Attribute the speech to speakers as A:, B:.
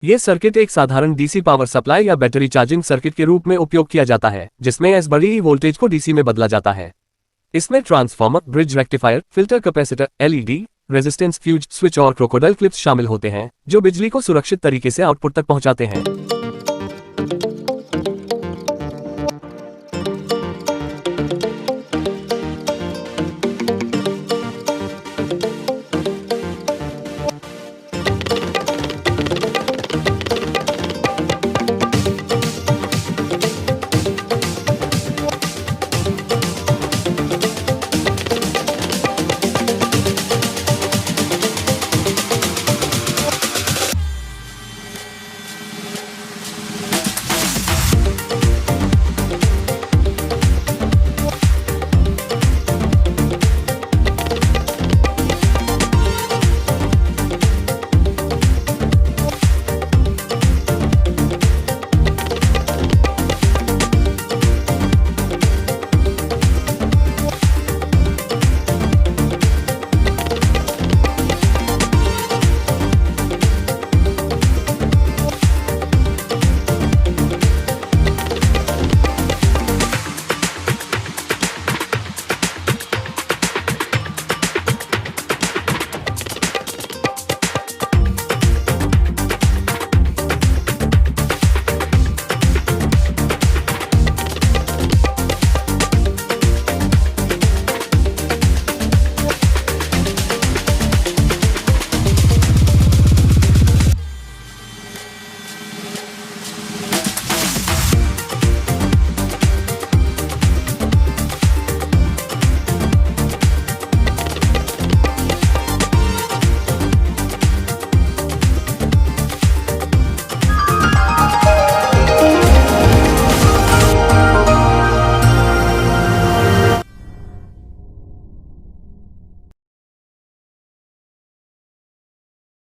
A: ये सर्किट एक साधारण डीसी पावर सप्लाई या बैटरी चार्जिंग सर्किट के रूप में उपयोग किया जाता है, जिसमें एस बड़ी वोल्टेज को डीसी में बदला जाता है। इसमें transformer, bridge rectifier, filter, capacitor, LED, resistance fuse switch और क्रोकोडाइल क्लिप्स शामिल होते हैं, जो बिजली को सुरक्षित तरीके से आउटपुट तक पहुंचाते हैं।